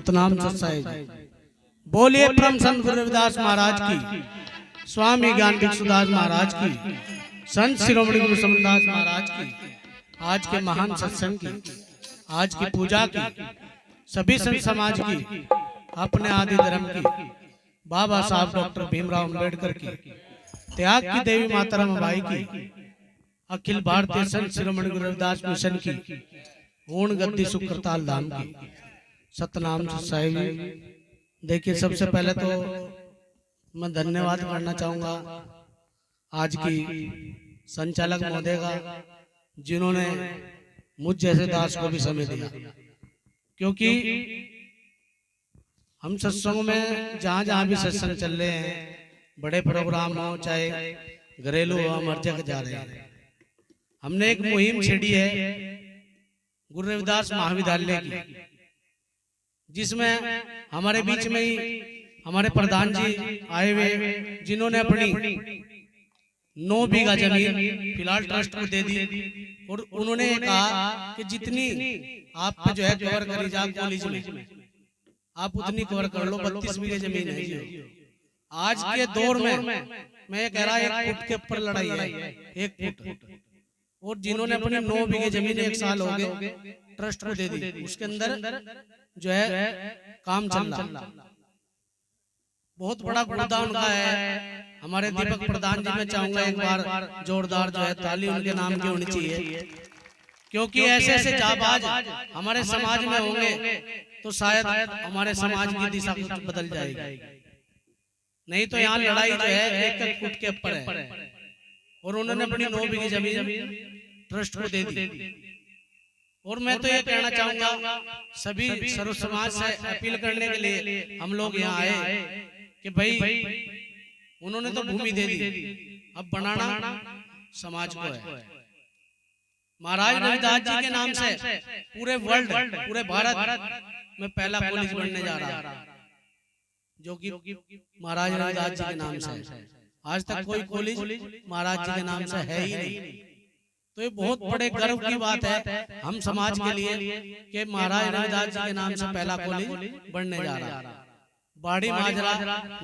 सतनाम सत्साई जी। बोलिए परम संत गुरु रविदास महाराज की, स्वामी ज्ञान भिक्षुदास महाराज की, संत शिरोमणि गुरु समदास महाराज की, आज के महान सत्संग की, आज की पूजा की, सभी संत समाज की, अपने आदि धर्म की, बाबा साहब डॉक्टर भीमराव अंबेडकर की, त्याग की देवी माता रमाबाई की, अखिल भारतीय संत शिरोमणि गुरु रविदास मिशन की, पूर्ण गद्दी सुखरताल धाम की, सतनाम सत्साई जी। देखिए, सबसे पहले तो मैं धन्यवाद करना चाहूंगा आज की संचालक महोदय का, जिन्होंने मुझ जैसे दास को भी समय दिया, क्योंकि हम सत्संग में जहाँ जहाँ भी सत्संग चल रहे हैं, बड़े प्रोग्राम हो चाहे घरेलू हो, हम हर जगह जा रहे हैं। हमने एक मुहिम छेड़ी है गुरु रविदास महाविद्यालय की, जिसमें हमारे बीच में ही हमारे प्रधान जी आए हुए, जिन्होंने अपनी 9 बीघा जमीन फिलहाल ट्रस्ट को दे दी, और उन्होंने कहा कि जितनी आप जो है कवर करी जा कॉलेज में, आप उतनी कवर कर लो। 32 बीघे जमीन है जी। आज के दौर में मैं ये कह रहा, 1 फुट के ऊपर लड़ाई है, 1 फुट। और जिन्होंने अपनी 9 बीघे जमीन 1 साल हो गए ट्रस्ट को दे दी, उसके अंदर जो है काम चल रहा, बहुत बड़ा गुरुदान उनका है। हमारे दीपक प्रधान जी, मैं चाहूंगा एक बार जोरदार जो है ताली उनके नाम की होनी चाहिए, क्योंकि ऐसे ऐसे जाबाज हमारे समाज में होंगे तो शायद हमारे समाज की दिशा कुछ बदल जाएगी। नहीं तो यहाँ लड़ाई जो है 1 फुट के ऊपर है, और उन्होंने अपनी 9 बीघी जमीन ट्रस्ट को दे दी। और मैं तो ये कहना चाहूंगा सभी सर्व समाज से अपील करने के लिए हम लोग यहाँ आए कि भाई उन्होंने तो भूमि दे दी, अब बनाना समाज को है। महाराज रविदास जी के नाम से पूरे वर्ल्ड, पूरे भारत में पहला कॉलेज बनने जा रहा, जो कि महाराज रविदास जी के नाम से है। आज तक कोई कॉलेज महाराज जी के नाम से है ही नहीं। तो ये बहुत बड़े गर्व की बात है हम समाज के लिए कि महाराज रविदास जी के नाम से पहला कॉलेज बनने जा रहा। बाड़ी माजरा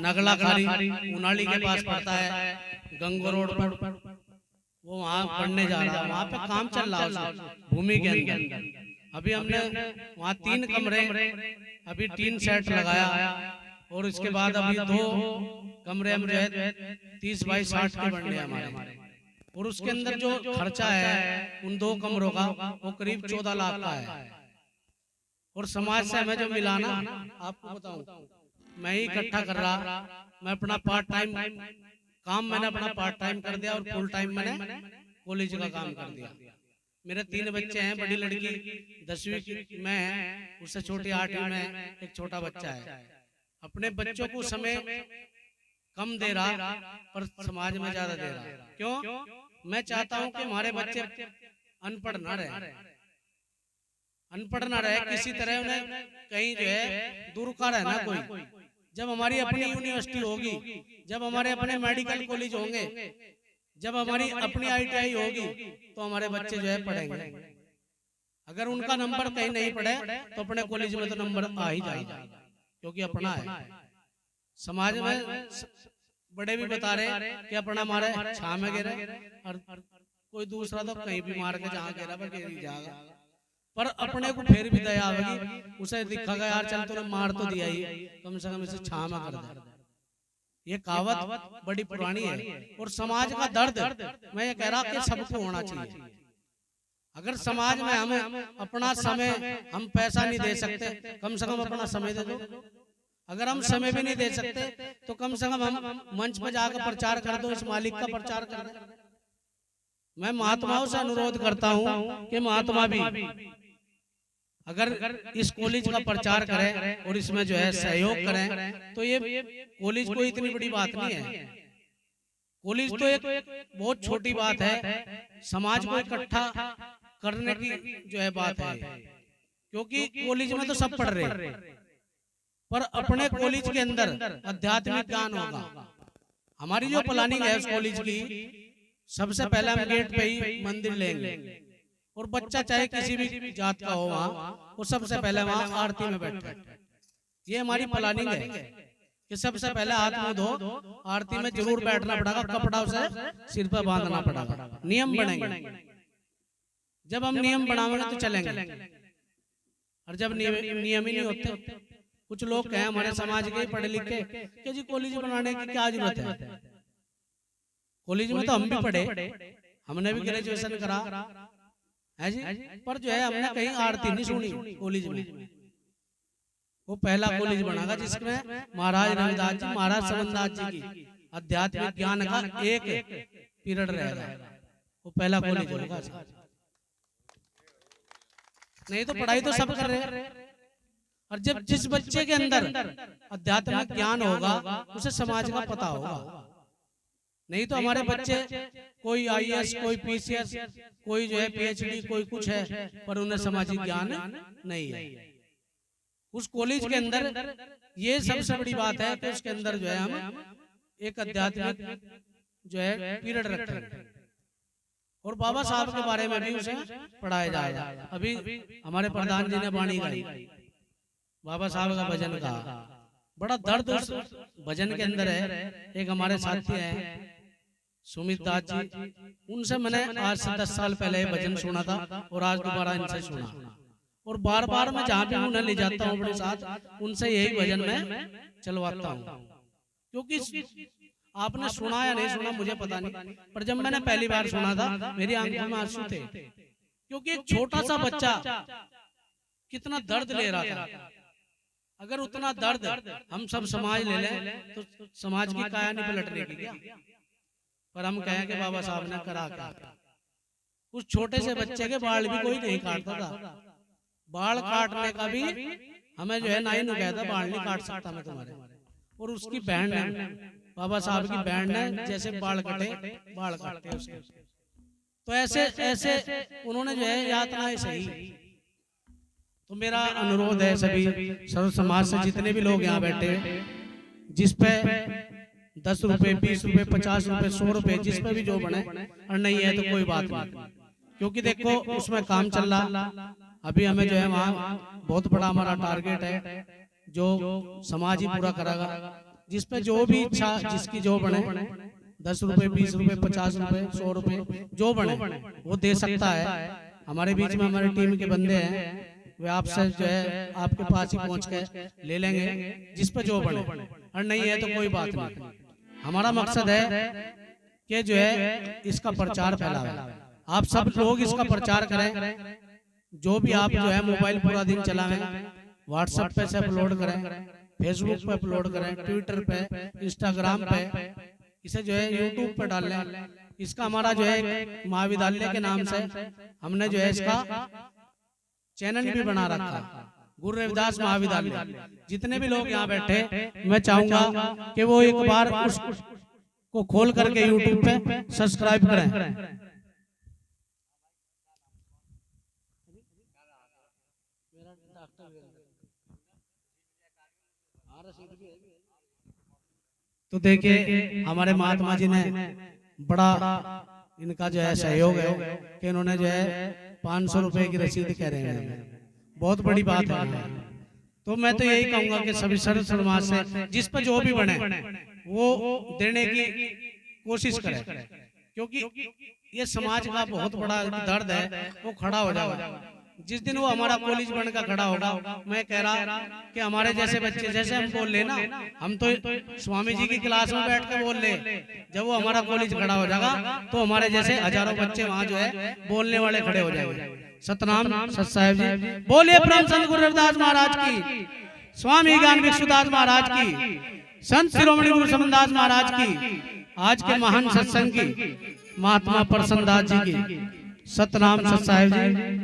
नगला खारी उनाली के पास पड़ता है, गंगो रोड पर, वो वहाँ पढ़ने जा रहा है। वहाँ पे काम चल रहा है भूमि के अंदर। अभी हमने वहाँ 3 कमरे, अभी 3 सेट लगाया, और इसके बाद अभी 2 कमरे हम जो है 30 बाई 60 के बनने हमारे। और उसके अंदर जो खर्चा है उन 2 कमरों का, वो करीब 14 लाख का है। और समाज से हमें जो मिला ना, आपको बताऊं, मैं ही इकट्ठा कर रहा। मैं अपना पार्ट टाइम काम मैंने अपना पार्ट टाइम कर दिया, और फुल टाइम मैंने कॉलेज का काम कर दिया। मेरे 3 बच्चे हैं, बड़ी लड़की 10वीं में है, उससे छोटी 8वीं में एक छोटा बच्चा है। अपने बच्चों को समय कम दे रहा, पर समाज में ज्यादा दे रहा। क्यों? मैं चाहता हूं कि हमारे बच्चे अनपढ़ ना रहे, किसी तरह उन्हें कहीं जो है दूर का रहना कोई। जब हमारी अपनी यूनिवर्सिटी होगी, जब हमारे अपने मेडिकल कॉलेज होंगे, जब हमारी अपनी ITI होगी, तो हमारे बच्चे जो है पढ़ेंगे। अगर उनका नंबर कहीं नहीं पढ़े तो अपने कॉलेज में तो नंबर आ ही जाएगा, क्योंकि अपना है। समाज में बड़े भी बता रहे कि अपना हमारे छा में गिरे, और कोई दूसरा तो कहीं भी मार के जहाँ गिरा वो गिर जाएगा, पर अपने को फिर भी दया आवेगी। उसे दिखा गया, यार चल तूने मार तो दिया ही, कम से कम इसे छा में कर दे। ये कहावत बड़ी पुरानी है। और समाज का दर्द मैं ये कह रहा कि सबको होना चाहिए। अगर समाज में हम अपना समय, हम पैसा नहीं दे सकते, कम से कम अपना समय दे दो। अगर हम समय भी नहीं दे सकते तो कम से कम हम मंच पर जाकर प्रचार कर दो, इस मालिक का प्रचार कर दो। मैं महात्माओं से अनुरोध करता हूं कि महात्मा भी अगर इस कॉलेज का प्रचार करें और इसमें जो है सहयोग करें, तो ये कॉलेज कोई इतनी बड़ी बात नहीं है। कॉलेज तो एक बहुत छोटी बात है, समाज को इकट्ठा करने की जो है बात है। क्योंकि कॉलेज में तो सब पढ़ रहे, पर अपने कॉलेज के अंदर आध्यात्मिक ज्ञान होगा। हमारी जो प्लानिंग है उस कॉलेज की, सबसे पहले हम गेट पे ही मंदिर लेंगे, और बच्चा चाहे किसी भी जात का हो, वहाँ वो सबसे पहले वहाँ आरती में बैठे। ये हमारी प्लानिंग है कि सबसे पहले हाथ मुंह धो, आरती में जरूर बैठना पड़ेगा, कपड़ा उसे सिर पर बांधना पड़ेगा, नियम बनेंगे। जब हम नियम बनाएंगे तो चलेंगे, और जब नियम ही नहीं होते, कुछ लोग कहें हमारे समाज के पढ़े लिखे कि जी कॉलेज बनाने की क्या जरूरत है। कॉलेज में तो हम भी पढ़े, हमने भी ग्रेजुएशन करा है जी, पर जो है हमने कहीं आरती नहीं सुनी कॉलेज में। वो पहला कॉलेज बनागा जिसमें महाराज रविदास जी, महाराज समनदास जी की आध्यात्मिक ज्ञान का एक पीरियड रहेगा, वो पहला कॉलेज होगा। नहीं तो पढ़ाई तो सब कर रहे हैं, और जब जिस बच्चे के अंदर आध्यात्मिक ज्ञान होगा उसे समाज का पता होगा। नहीं तो हमारे बच्चे कोई आईएएस, कोई पीसीएस, कोई जो है पीएचडी, कोई कुछ है, पर उन्हें सामाजिक ज्ञान नहीं है। उस कॉलेज के अंदर ये सबसे बड़ी बात है कि उसके अंदर जो है हम एक आध्यात्मिक जो है पीरियड रखेंगे, और बाबा साहब के बारे में भी उसे पढ़ाया जाएगा। अभी हमारे प्रधान जी ने वाणी गाई, बाबा साहब का भजन का बड़ा दर्द उस भजन के अंदर है। एक हमारे साथी हैं सुमित दास जी, उनसे मैंने आज से 10 साल पहले भजन सुना था, और आज दोबारा इनसे सुना, और बार बार मैं जहाँ भी उन्हें ले जाता हूँ अपने साथ, उनसे यही भजन मैं चलवाता हूँ। क्योंकि आपने सुना या नहीं सुना मुझे पता नहीं, पर जब मैंने पहली बार सुना था मेरी आंखों में आंसू थे, क्योंकि एक छोटा सा बच्चा कितना दर्द ले रहा था। अगर उतना दर्द हम सब समाज ले लें तो समाज की काया नहीं पलटने की क्या, पर हम कहें कि बाबा साहब ने करा क्या। उस छोटे से बच्चे के बाल भी कोई नहीं काटता था, बाल काटने का भी हमें जो है नाई ने कहता बाल नहीं काट सकता मैं तुम्हारे, और उसकी बहन ने, बाबा साहब की बहन ने जैसे बाल कटे, बाल काटते उसके। तो ऐसे ऐसे उन्होंने जो है यातनाएं सही। तो मेरा अनुरोध है सभी सर्व समाज से, जितने भी लोग यहाँ बैठे, जिस पे 10 रुपए, 20 रुपए, 50 रुपए, 100 रुपए, जिस पे भी जो बने, और नहीं है तो कोई बात नहीं, क्योंकि देखो उसमें काम चल रहा। अभी हमें जो है वहाँ बहुत बड़ा हमारा टारगेट है जो समाज ही पूरा करेगा। जिस पे जो भी इच्छा, जिसकी जो बने, 10 रुपए, 20 रुपए, 50 रुपए, 100 रुपए, जो बने वो दे सकता है। हमारे बीच में हमारी टीम के बंदे हैं, वे आपसे जो है आपके पास ही पहुंच के ले लेंगे, जिस पे जो बने, और नहीं है तो कोई बात नहीं। हमारा मकसद है कि जो है इसका प्रचार फैलावे, आप सब लोग इसका प्रचार करें। जो भी आप जो है मोबाइल पूरा दिन चलावें, व्हाट्सएप पे से अपलोड करें, फेसबुक पे अपलोड करें, ट्विटर पे, इंस्टाग्राम पे, इसे जो है यूट्यूब पे डालें। इसका हमारा जो है महाविद्यालय के नाम से हमने जो है इसका चैनल भी बना रखा, गुरु रविदास महाविद्यालय। जितने भी लोग यहाँ बैठे, मैं चाहूंगा कि वो एक बार उसको खोल करके यूट्यूब पे सब्सक्राइब करें। तो देखिए हमारे महात्मा जी ने बड़ा इनका जो है सहयोग है कि इन्होंने जो है 500 रुपए की रसीद कह रहे हैं, बहुत बड़ी बात है। तो मैं तो यही कहूंगा कि सभी सर्व समाज से जिस पर जो भी बने वो देने की कोशिश करें, क्योंकि ये समाज का बहुत बड़ा दर्द है, वो खड़ा हो जाएगा जिस दिन वो हमारा कॉलेज बनकर खड़ा होगा। मैं कह रहा कि हमारे जैसे बच्चे, जैसे हम बोल ले ना, हम तो स्वामी जी की क्लास में बैठ कर बोल ले, जब वो हमारा कॉलेज खड़ा हो जाएगा तो हमारे जैसे हजारों बच्चे वहाँ जो है बोलने वाले खड़े हो जाएंगे। सतनाम सत साहिब जी बोलिए, प्रेम संत गुरु रविदास महाराज की, स्वामी ज्ञान भिक्षुदास महाराज की, संत शिरोमणि गुरु समनदास महाराज की, आज के महान सत्संग की, महात्मा प्रसन्नदास जी की। सतनाम सत साहिब जी।